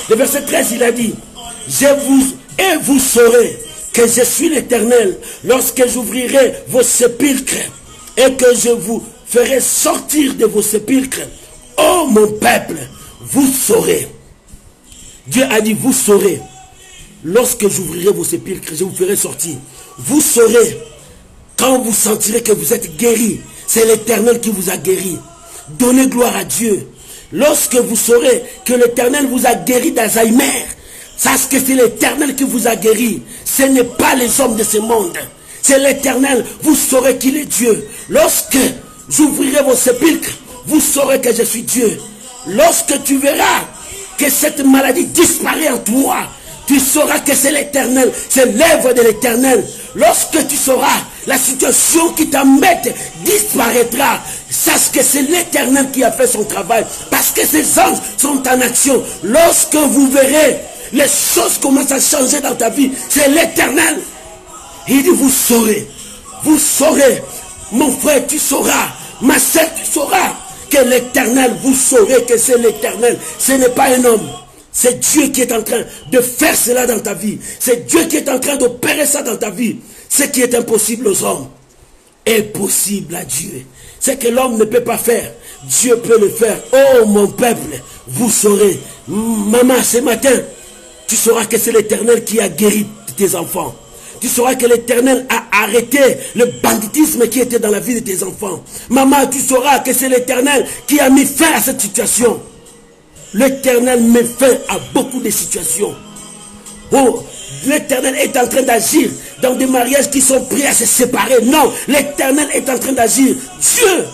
Le verset 13, il a dit, et vous saurez que je suis l'Éternel lorsque j'ouvrirai vos sépulcres et que je vous ferai sortir de vos sépulcres. Oh mon peuple, vous saurez. Dieu a dit, vous saurez. Lorsque j'ouvrirai vos sépulcres, je vous ferai sortir. Vous saurez, quand vous sentirez que vous êtes guéri, c'est l'Éternel qui vous a guéri. Donnez gloire à Dieu. Lorsque vous saurez que l'Éternel vous a guéri d'Alzheimer, sachez que c'est l'Éternel qui vous a guéri. Ce n'est pas les hommes de ce monde. C'est l'Éternel. Vous saurez qu'il est Dieu. Lorsque j'ouvrirai vos sépulcres, vous saurez que je suis Dieu. Lorsque tu verras que cette maladie disparaît en toi, tu sauras que c'est l'Éternel, c'est l'œuvre de l'Éternel. Lorsque tu sauras, la situation qui t'embête disparaîtra. Sache que c'est l'Éternel qui a fait son travail, parce que ses anges sont en action. Lorsque vous verrez, les choses commencent à changer dans ta vie, c'est l'Éternel. Il dit, vous saurez, mon frère, tu sauras, ma sœur, tu sauras que l'Éternel, vous saurez que c'est l'Éternel, ce n'est pas un homme. C'est Dieu qui est en train de faire cela dans ta vie. C'est Dieu qui est en train d'opérer ça dans ta vie. Ce qui est impossible aux hommes est possible à Dieu. Ce que l'homme ne peut pas faire, Dieu peut le faire. Oh mon peuple, vous saurez. Maman, ce matin, tu sauras que c'est l'Éternel qui a guéri tes enfants. Tu sauras que l'Éternel a arrêté le banditisme qui était dans la vie de tes enfants. Maman, tu sauras que c'est l'Éternel qui a mis fin à cette situation. L'Éternel met fin à beaucoup de situations. Oh, l'Éternel est en train d'agir dans des mariages qui sont prêts à se séparer. Non, l'Éternel est en train d'agir. Dieu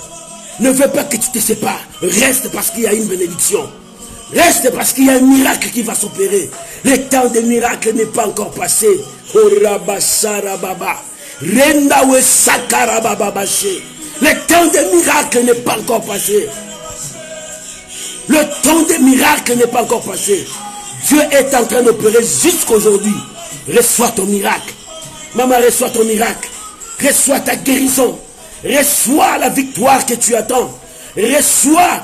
ne veut pas que tu te sépares. Reste parce qu'il y a une bénédiction. Reste parce qu'il y a un miracle qui va s'opérer. Le temps des miracles n'est pas encore passé. Le temps des miracles n'est pas encore passé. Le temps des miracles n'est pas encore passé. Dieu est en train d'opérer jusqu'aujourd'hui. Reçois ton miracle. Maman, reçois ton miracle. Reçois ta guérison. Reçois la victoire que tu attends. Reçois.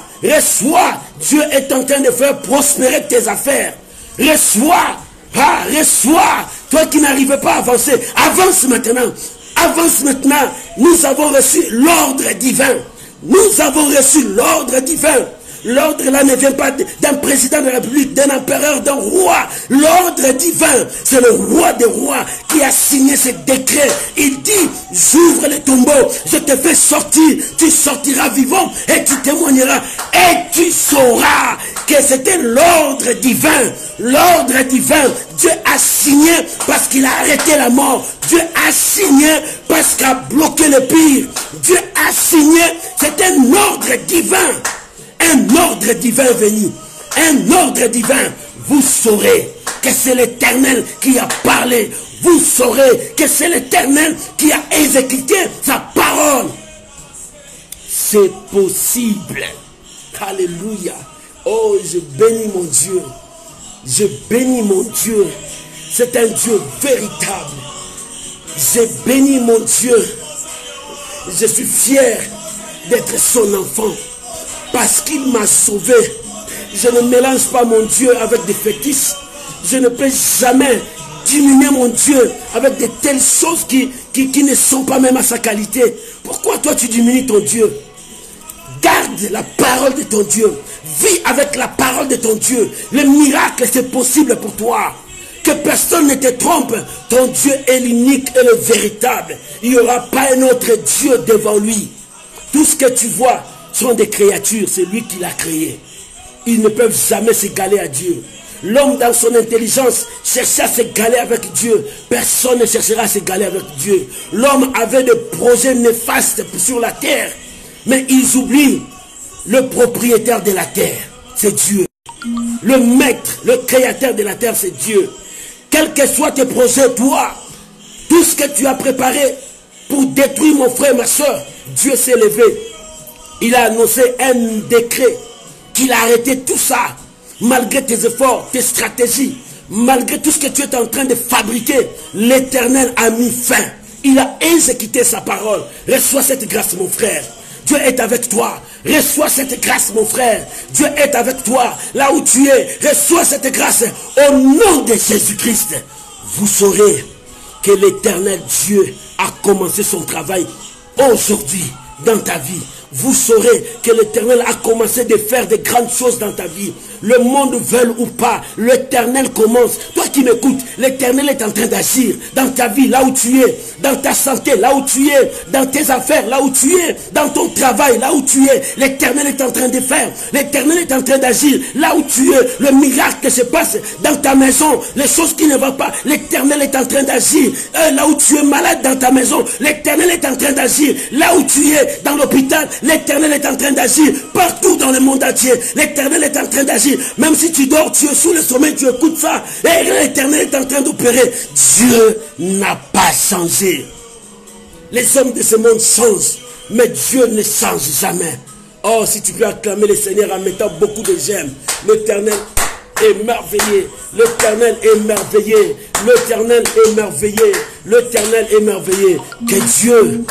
Dieu est en train de faire prospérer tes affaires. Reçois. Reçois. Toi qui n'arrives pas à avancer, avance maintenant. Avance maintenant. Nous avons reçu l'ordre divin. Nous avons reçu l'ordre divin. L'ordre là ne vient pas d'un président de la République, d'un empereur, d'un roi. L'ordre divin, c'est le roi des rois qui a signé ce décret. Il dit, j'ouvre les tombeaux, je te fais sortir, tu sortiras vivant et tu témoigneras. Et tu sauras que c'était l'ordre divin. L'ordre divin, Dieu a signé parce qu'il a arrêté la mort. Dieu a signé parce qu'il a bloqué le pire. Dieu a signé, c'est un ordre divin. Un ordre divin venu. Un ordre divin. Vous saurez que c'est l'Éternel qui a parlé. Vous saurez que c'est l'Éternel qui a exécuté sa parole. C'est possible. Alléluia. Oh, je bénis mon Dieu. Je bénis mon Dieu. C'est un Dieu véritable. Je bénis mon Dieu. Je suis fier d'être son enfant. Parce qu'il m'a sauvé. Je ne mélange pas mon Dieu avec des fétiches. Je ne peux jamais diminuer mon Dieu avec de telles choses qui ne sont pas même à sa qualité. Pourquoi toi tu diminues ton Dieu? Garde la parole de ton Dieu. Vis avec la parole de ton Dieu. Le miracle, c'est possible pour toi. Que personne ne te trompe. Ton Dieu est l'unique et le véritable. Il n'y aura pas un autre Dieu devant lui. Tout ce que tu vois sont des créatures, c'est lui qui l'a créé. Ils ne peuvent jamais s'égaler à Dieu. L'homme dans son intelligence cherchait à s'égaler avec Dieu. Personne ne cherchera à s'égaler avec Dieu. L'homme avait des projets néfastes sur la terre. Mais ils oublient le propriétaire de la terre. C'est Dieu. Le maître, le créateur de la terre, c'est Dieu. Quels que soient tes projets, toi, tout ce que tu as préparé, pour détruire mon frère, ma soeur. Dieu s'est levé. Il a annoncé un décret qu'il a arrêté tout ça. Malgré tes efforts, tes stratégies, malgré tout ce que tu es en train de fabriquer, l'Éternel a mis fin. Il a exécuté sa parole. Reçois cette grâce, mon frère. Dieu est avec toi. Reçois cette grâce, mon frère. Dieu est avec toi. Là où tu es, reçois cette grâce. Au nom de Jésus-Christ, vous saurez que l'Éternel Dieu a commencé son travail aujourd'hui dans ta vie. Vous saurez que l'Éternel a commencé de faire de grandes choses dans ta vie. Le monde veuille ou pas, l'Éternel commence. Toi qui m'écoutes, l'Éternel est en train d'agir dans ta vie, là où tu es, dans ta santé, là où tu es, dans tes affaires, là où tu es, dans ton travail, là où tu es. L'Éternel est en train de faire. L'Éternel est en train d'agir là où tu es. Le miracle se passe dans ta maison. Les choses qui ne vont pas, l'Éternel est en train d'agir. Là où tu es malade dans ta maison, l'Éternel est en train d'agir. Là où tu es, dans l'hôpital, l'Éternel est en train d'agir. Partout dans le monde entier, l'Éternel est en train d'agir. Même si tu dors, tu es sous le sommeil, tu écoutes ça. Et l'Éternel est en train d'opérer. Dieu n'a pas changé. Les hommes de ce monde changent, mais Dieu ne change jamais. Oh, si tu peux acclamer le Seigneur en mettant beaucoup de j'aime. L'Éternel est merveilleux. L'Éternel est merveilleux. L'Éternel est merveilleux. L'Éternel est merveilleux. Que Dieu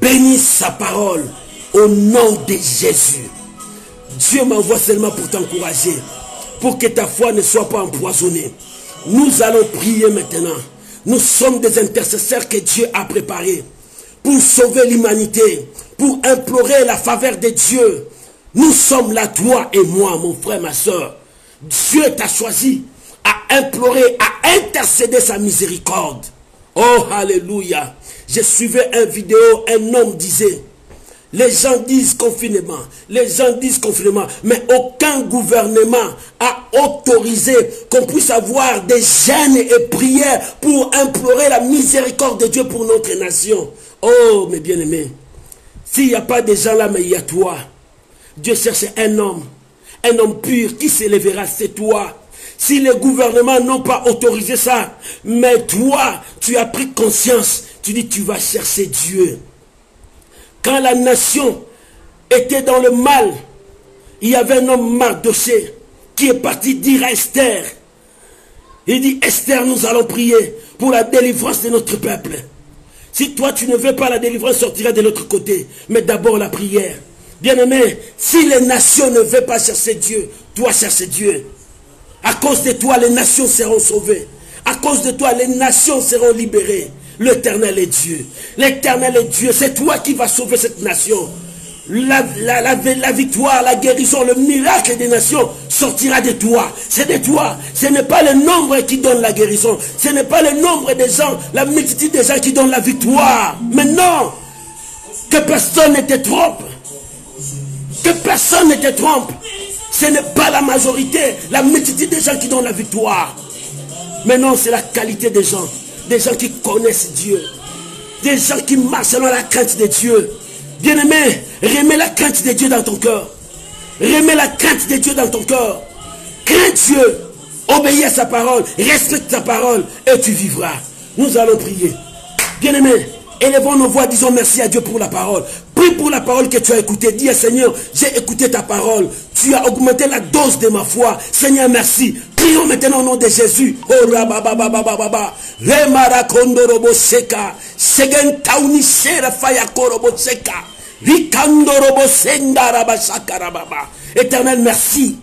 bénisse sa parole au nom de Jésus. Dieu m'envoie seulement pour t'encourager, pour que ta foi ne soit pas empoisonnée. Nous allons prier maintenant. Nous sommes des intercesseurs que Dieu a préparés pour sauver l'humanité, pour implorer la faveur de Dieu. Nous sommes là, toi et moi, mon frère, ma soeur. Dieu t'a choisi à implorer, à intercéder sa miséricorde. Oh, alléluia. Je suivais une vidéo, un homme disait, les gens disent confinement, les gens disent confinement, mais aucun gouvernement a autorisé qu'on puisse avoir des jeûnes et prières pour implorer la miséricorde de Dieu pour notre nation. Oh, mes bien-aimés, s'il n'y a pas de gens là, mais il y a toi. Dieu cherche un homme pur qui s'élèvera, c'est toi. Si les gouvernements n'ont pas autorisé ça, mais toi, tu as pris conscience, tu dis tu vas chercher Dieu. Quand la nation était dans le mal, il y avait un homme Mardoché qui est parti dire à Esther. Il dit, Esther, nous allons prier pour la délivrance de notre peuple. Si toi tu ne veux pas la délivrance, sortira de l'autre côté. Mais d'abord la prière. Bien-aimé, si les nations ne veulent pas chercher Dieu, toi cherche Dieu. À cause de toi, les nations seront sauvées. À cause de toi, les nations seront libérées. L'Éternel est Dieu. L'Éternel est Dieu. C'est toi qui vas sauver cette nation. La victoire, la guérison, le miracle des nations sortira de toi. C'est de toi. Ce n'est pas le nombre qui donne la guérison. Ce n'est pas le nombre des gens, la multitude des gens qui donnent la victoire. Mais non, que personne ne te trompe. Que personne ne te trompe. Ce n'est pas la majorité, la multitude des gens qui donnent la victoire. Mais non, c'est la qualité des gens. Des gens qui connaissent Dieu. Des gens qui marchent selon la crainte de Dieu. Bien-aimé, remets la crainte de Dieu dans ton cœur. Remets la crainte de Dieu dans ton cœur. Crains Dieu. Obéis à sa parole. Respecte sa parole. Et tu vivras. Nous allons prier. Bien-aimé, élevons nos voix. Disons merci à Dieu pour la parole. Prie pour la parole que tu as écoutée. Dis à Seigneur, j'ai écouté ta parole. Tu as augmenté la dose de ma foi. Seigneur, merci. Prions maintenant au nom de Jésus. Oh la baba baba baba. Remara kondorobo seka. Segen tauni sera faya korobo seka. Rikandorobo sendara basakara baba. Éternel, merci.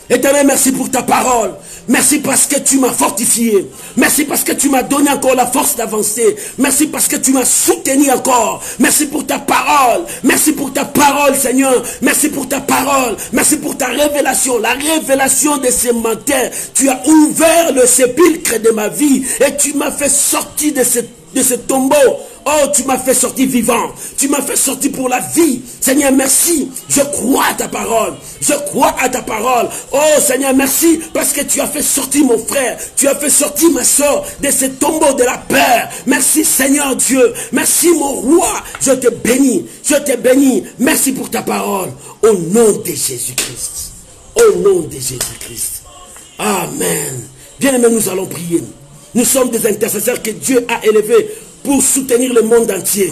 Éternel, merci pour ta parole. Merci parce que tu m'as fortifié. Merci parce que tu m'as donné encore la force d'avancer. Merci parce que tu m'as soutenu encore. Merci pour ta parole. Merci pour ta parole, Seigneur. Merci pour ta parole. Merci pour ta révélation. La révélation de ce matin. Tu as ouvert le sépulcre de ma vie et tu m'as fait sortir de ce tombeau. Oh, tu m'as fait sortir vivant. Tu m'as fait sortir pour la vie. Seigneur, merci. Je crois à ta parole. Je crois à ta parole. Oh, Seigneur, merci parce que tu as fait sortir mon frère. Tu as fait sortir ma soeur de ce tombeau de la peur. Merci, Seigneur Dieu. Merci, mon roi. Je te bénis. Je te bénis. Merci pour ta parole. Au nom de Jésus-Christ. Au nom de Jésus-Christ. Amen. Bien-aimés, nous allons prier. Nous sommes des intercesseurs que Dieu a élevés pour soutenir le monde entier.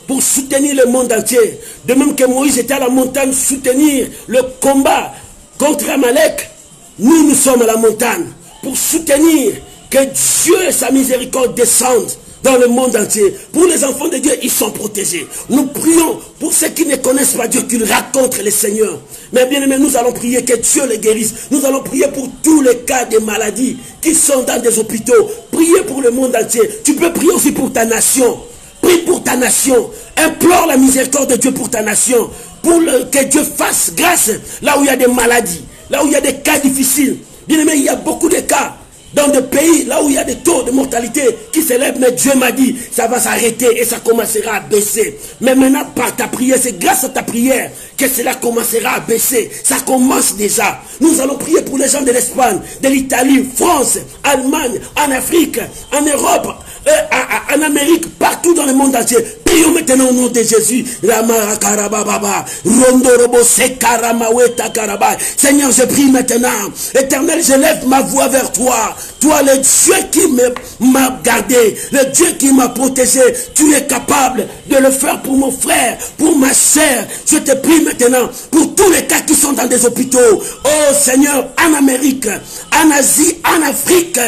pour soutenir le monde entier. De même que Moïse était à la montagne soutenir le combat contre Amalek, nous sommes à la montagne pour soutenir que Dieu et sa miséricorde descendent dans le monde entier. Pour les enfants de Dieu, ils sont protégés. Nous prions pour ceux qui ne connaissent pas Dieu, qu'ils rencontrent le Seigneur. Mais bien aimé, nous allons prier que Dieu les guérisse. Nous allons prier pour tous les cas de maladies qui sont dans des hôpitaux. Priez pour le monde entier. Tu peux prier aussi pour ta nation. Prie pour ta nation. Implore la miséricorde de Dieu pour ta nation. Que Dieu fasse grâce là où il y a des maladies, là où il y a des cas difficiles. Bien aimé, il y a beaucoup de cas dans des pays là où il y a des taux de mortalité qui s'élèvent, mais Dieu m'a dit, ça va s'arrêter et ça commencera à baisser. Mais maintenant, par ta prière, c'est grâce à ta prière que cela commencera à baisser. Ça commence déjà. Nous allons prier pour les gens de l'Espagne, de l'Italie, France, Allemagne, en Afrique, en Europe, en Amérique, partout dans le monde entier. Prions maintenant au nom de Jésus. Seigneur, je prie maintenant. Éternel, je lève ma voix vers toi. Toi, le Dieu qui m'a gardé, le Dieu qui m'a protégé, tu es capable de le faire pour mon frère, pour ma soeur. Je te prie maintenant pour tous les cas qui sont dans des hôpitaux. Oh Seigneur, en Amérique, en Asie, en Afrique,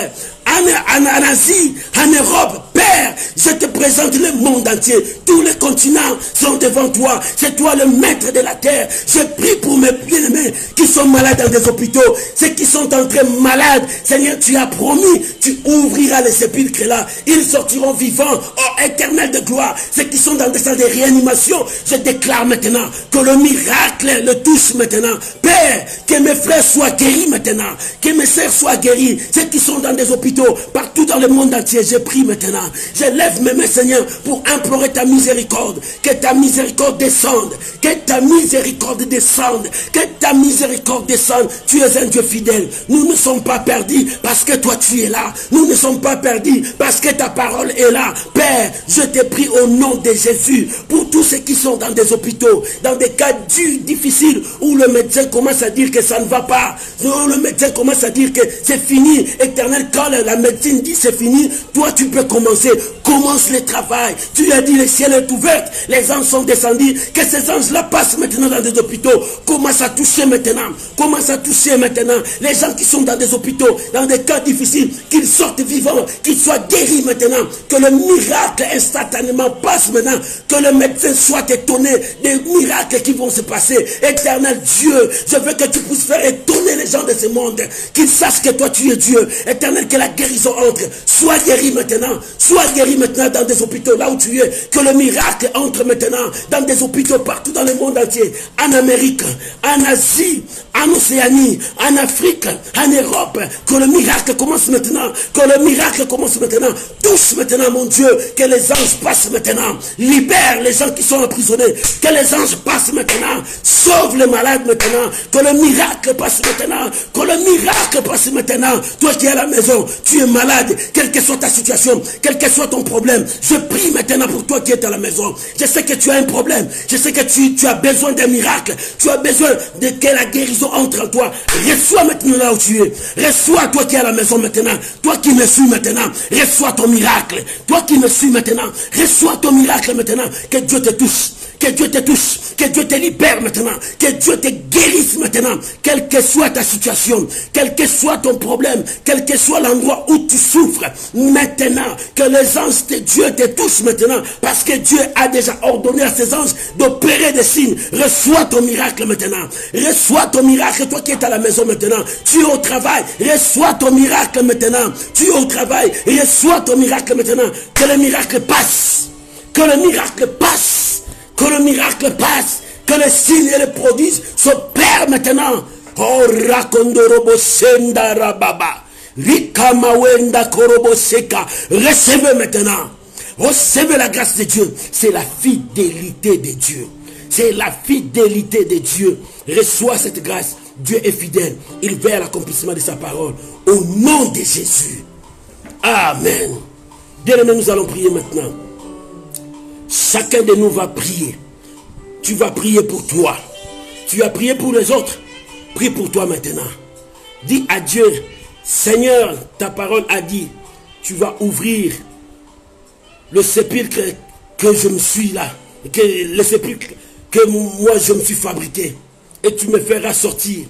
en Asie, en Europe, Père, je te présente le monde entier. Tous les continents sont devant toi. C'est toi le maître de la terre. Je prie pour mes bien-aimés qui sont malades dans des hôpitaux. Ceux qui sont entrés malades. Seigneur, tu as promis, tu ouvriras les sépulcres là. Ils sortiront vivants. Oh, éternel de gloire. Ceux qui sont dans des salles de réanimation, je déclare maintenant que le miracle le touche maintenant. Père, que mes frères soient guéris maintenant. Que mes sœurs soient guéris. Ceux qui sont dans des hôpitaux, partout dans le monde entier, je prie maintenant. Je lève mes mains, Seigneur, pour implorer ta miséricorde. Que ta miséricorde descende. Que ta miséricorde descende. Que ta miséricorde descende. Tu es un Dieu fidèle. Nous ne sommes pas perdus parce que toi tu es là. Nous ne sommes pas perdus parce que ta parole est là. Père, je te prie au nom de Jésus pour tous ceux qui sont dans des hôpitaux, dans des cas durs, difficiles, où le médecin commence à dire que ça ne va pas. Où le médecin commence à dire que c'est fini. Éternel, quand la médecine dit c'est fini, toi tu peux commencer. Commence le travail. Tu as dit le ciel est ouvert, les anges sont descendus, que ces anges-là passent maintenant dans des hôpitaux. Commence à toucher maintenant. Commence à toucher maintenant les gens qui sont dans des hôpitaux, dans des cas difficiles, qu'ils sortent vivants, qu'ils soient guéris maintenant. Que le miracle instantanément passe maintenant. Que le médecin soit étonné des miracles qui vont se passer. Éternel Dieu, je veux que tu puisses faire étonner les gens de ce monde, qu'ils sachent que toi tu es Dieu. Éternel, que la guérison entre. Sois guéri maintenant. Sois guéri maintenant dans des hôpitaux là où tu es. Que le miracle entre maintenant dans des hôpitaux partout dans le monde entier. En Amérique, en Asie, en Océanie, en Afrique, en Europe. Que le miracle commence maintenant. Que le miracle commence maintenant. Touche maintenant, mon Dieu. Que les anges passent maintenant. Libère les gens qui sont emprisonnés. Que les anges passent maintenant. Sauve les malades maintenant. Que le miracle passe maintenant. Que le miracle passe maintenant. Toi qui es à la maison, tu es malade, quelle que soit ta situation, quel que soit ton problème, je prie maintenant pour toi qui es à la maison. Je sais que tu as un problème, je sais que tu as besoin d'un miracle, tu as besoin de que la guérison entre en toi. Reçois maintenant là où tu es. Reçois toi qui es à la maison maintenant, toi qui me suis maintenant, reçois ton miracle. Toi qui me suis maintenant, reçois ton miracle maintenant. Que Dieu te touche. Que Dieu te touche, que Dieu te libère maintenant, que Dieu te guérisse maintenant, quelle que soit ta situation, quel que soit ton problème, quel que soit l'endroit où tu souffres, maintenant, que les anges de Dieu te touchent maintenant, parce que Dieu a déjà ordonné à ses anges d'opérer des signes. Reçois ton miracle maintenant, reçois ton miracle, toi qui es à la maison maintenant, tu es au travail, reçois ton miracle maintenant, tu es au travail, reçois ton miracle maintenant, que le miracle passe, que le miracle passe. Que le miracle passe, que les signes et les prodiges s'opèrent maintenant. Oh, rakondorobo senda rababa, rikamawenda korobo seka. Recevez maintenant. Recevez la grâce de Dieu. C'est la fidélité de Dieu. C'est la fidélité de Dieu. Reçois cette grâce. Dieu est fidèle. Il veille à l'accomplissement de sa parole. Au nom de Jésus. Amen. Bien-aimés, nous allons prier maintenant. Chacun de nous va prier. Tu vas prier pour toi. Tu as prié pour les autres. Prie pour toi maintenant. Dis à Dieu, Seigneur, ta parole a dit, tu vas ouvrir le sépulcre que je me suis là. que le sépulcre que moi je me suis fabriqué. Et tu me feras sortir.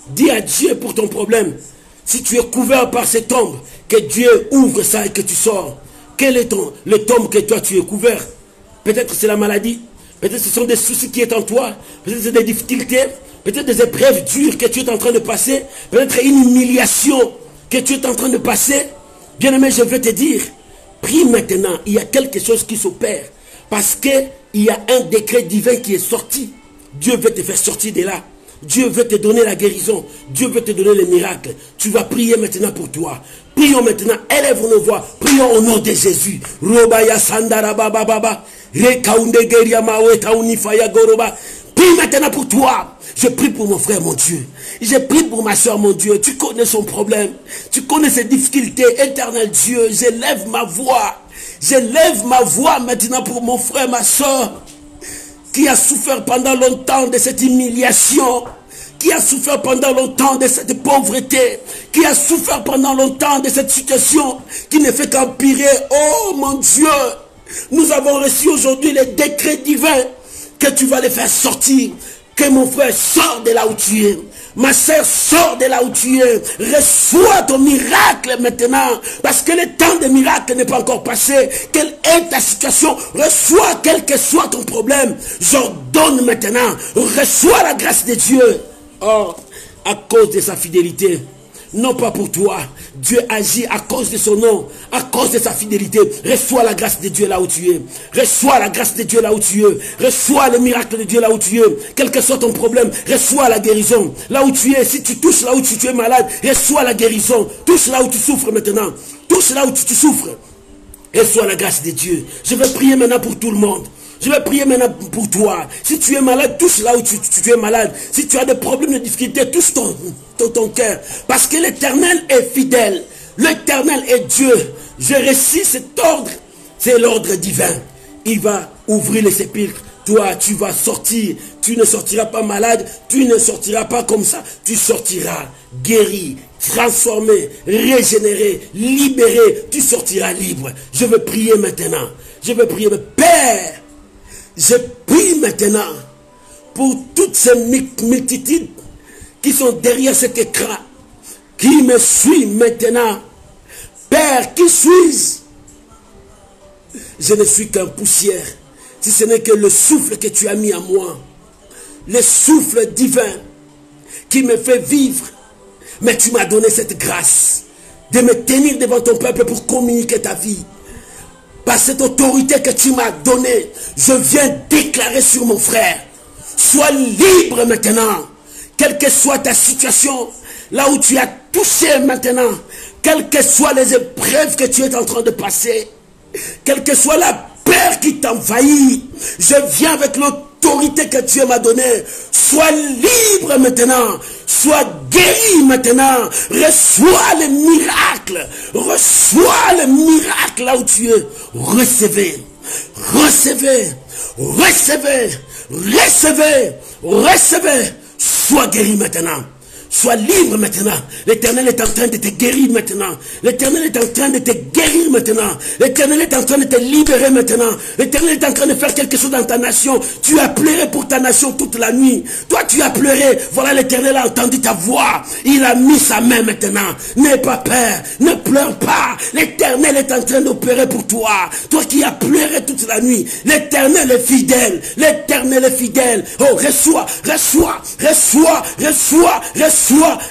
Dis à Dieu pour ton problème. Si tu es couvert par ces tombes, que Dieu ouvre ça et que tu sors. Quel est le tombe que toi tu es couvert? Peut-être c'est la maladie. Peut-être ce sont des soucis qui sont en toi. Peut-être c'est des difficultés. Peut-être des épreuves dures que tu es en train de passer. Peut-être une humiliation que tu es en train de passer. Bien-aimé, je veux te dire, prie maintenant. Il y a quelque chose qui s'opère. Parce qu'il y a un décret divin qui est sorti. Dieu veut te faire sortir de là. Dieu veut te donner la guérison. Dieu veut te donner le miracle. Tu vas prier maintenant pour toi. Prions maintenant. Élève nos voix. Prions au nom de Jésus. Prie maintenant pour toi. Je prie pour mon frère, mon Dieu. Je prie pour ma soeur, mon Dieu. Tu connais son problème. Tu connais ses difficultés. Éternel Dieu, j'élève ma voix. J'élève ma voix maintenant pour mon frère, ma soeur, qui a souffert pendant longtemps de cette humiliation, qui a souffert pendant longtemps de cette pauvreté, qui a souffert pendant longtemps de cette situation qui ne fait qu'empirer. Oh mon Dieu, nous avons reçu aujourd'hui les décrets divins que tu vas les faire sortir. Que mon frère sorte de là où tu es. Ma soeur, sort de là où tu es. Reçois ton miracle maintenant. Parce que le temps des miracles n'est pas encore passé. Quelle est ta situation? Reçois quel que soit ton problème. J'ordonne maintenant. Reçois la grâce de Dieu. Oh, à cause de sa fidélité. Non pas pour toi. Dieu agit à cause de son nom, à cause de sa fidélité. Reçois la grâce de Dieu là où tu es. Reçois la grâce de Dieu là où tu es. Reçois le miracle de Dieu là où tu es. Quel que soit ton problème, reçois la guérison. Là où tu es, si tu touches là où tu es malade, reçois la guérison. Touche là où tu souffres maintenant. Touche là où tu souffres. Reçois la grâce de Dieu. Je vais prier maintenant pour tout le monde. Je vais prier maintenant pour toi. Si tu es malade, touche là où tu es malade. Si tu as des problèmes, de difficultés, touche ton cœur. Parce que l'Éternel est fidèle. L'Éternel est Dieu. Je récite cet ordre. C'est l'ordre divin. Il va ouvrir les sépulcres. Toi, tu vas sortir. Tu ne sortiras pas malade. Tu ne sortiras pas comme ça. Tu sortiras guéri, transformé, régénéré, libéré. Tu sortiras libre. Je veux prier maintenant. Je veux prier. Père, je prie maintenant pour toutes ces multitudes qui sont derrière cet écran, qui me suivent maintenant. Père, qui suis-je? Je ne suis qu'un poussière, si ce n'est que le souffle que tu as mis en moi, le souffle divin qui me fait vivre. Mais tu m'as donné cette grâce de me tenir devant ton peuple pour communiquer ta vie. Par cette autorité que tu m'as donnée, je viens déclarer sur mon frère, sois libre maintenant, quelle que soit ta situation, là où tu as touché maintenant, quelles que soient les épreuves que tu es en train de passer, quelle que soit la peur qui t'envahit, je viens avec l'autorité que tu m'as donnée, sois libre maintenant, sois guéri maintenant, reçois le miracle, reçois le miracle là où tu es, recevez, recevez, recevez, recevez, recevez, sois guéri maintenant. Sois libre maintenant. L'Éternel est en train de te guérir maintenant. L'Éternel est en train de te guérir maintenant. L'Éternel est en train de te libérer maintenant. L'Éternel est en train de faire quelque chose dans ta nation. Tu as pleuré pour ta nation toute la nuit. Toi, tu as pleuré. Voilà, l'Éternel a entendu ta voix. Il a mis sa main maintenant. N'aie pas peur. Ne pleure pas. L'Éternel est en train d'opérer pour toi. Toi qui as pleuré toute la nuit. L'Éternel est fidèle. L'Éternel est fidèle. Oh, reçois, reçois, reçois, reçois, reçois.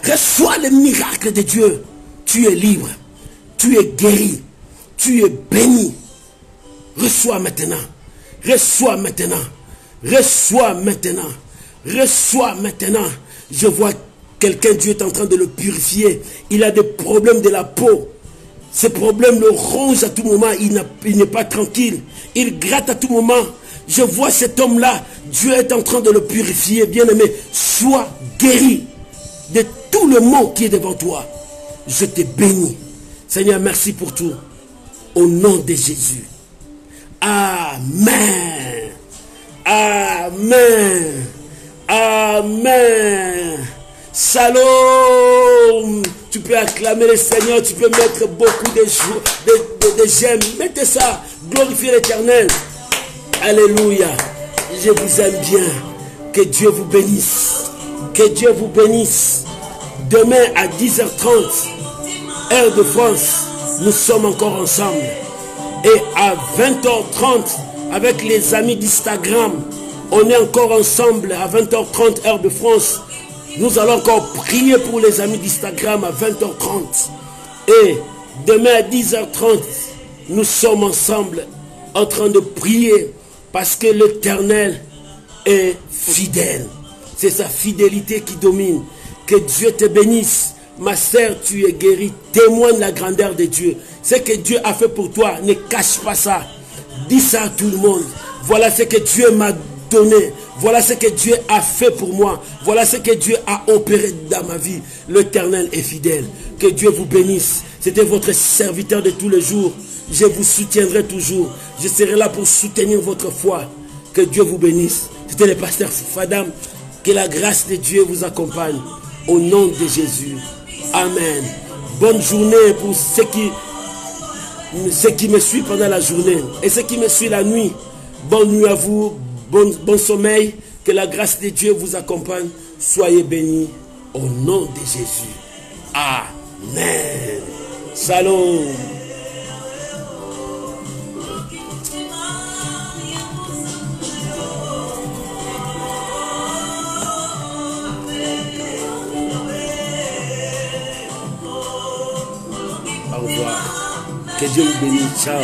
Reçois le miracle de Dieu. Tu es libre. Tu es guéri. Tu es béni. Reçois maintenant. Reçois maintenant. Reçois maintenant. Reçois maintenant. Je vois quelqu'un, Dieu est en train de le purifier. Il a des problèmes de la peau. Ces problèmes le rongent à tout moment. Il n'est pas tranquille. Il gratte à tout moment. Je vois cet homme-là. Dieu est en train de le purifier. Bien-aimé, sois guéri de tout le monde qui est devant toi. Je te bénis. Seigneur, merci pour tout. Au nom de Jésus. Amen. Amen. Amen. Shalom. Tu peux acclamer le Seigneur. Tu peux mettre beaucoup de j'aime. Mettez ça. Glorifiez l'Éternel. Alléluia. Je vous aime bien. Que Dieu vous bénisse. Que Dieu vous bénisse. Demain à 10h30, heure de France, nous sommes encore ensemble. Et à 20h30, avec les amis d'Instagram, on est encore ensemble à 20h30, heure de France. Nous allons encore prier pour les amis d'Instagram à 20h30. Et demain à 10h30, nous sommes ensemble en train de prier parce que l'Éternel est fidèle. C'est sa fidélité qui domine. Que Dieu te bénisse. Ma sœur, tu es guérie. Témoigne la grandeur de Dieu. Ce que Dieu a fait pour toi, ne cache pas ça. Dis ça à tout le monde. Voilà ce que Dieu m'a donné. Voilà ce que Dieu a fait pour moi. Voilà ce que Dieu a opéré dans ma vie. L'Éternel est fidèle. Que Dieu vous bénisse. C'était votre serviteur de tous les jours. Je vous soutiendrai toujours. Je serai là pour soutenir votre foi. Que Dieu vous bénisse. C'était le pasteur Fadam. Que la grâce de Dieu vous accompagne. Au nom de Jésus. Amen. Bonne journée pour ceux qui me suivent pendant la journée. Et ceux qui me suivent la nuit. Bonne nuit à vous. Bon sommeil. Que la grâce de Dieu vous accompagne. Soyez bénis. Au nom de Jésus. Amen. Shalom. Au revoir. Que Dieu vous bénisse. Ciao.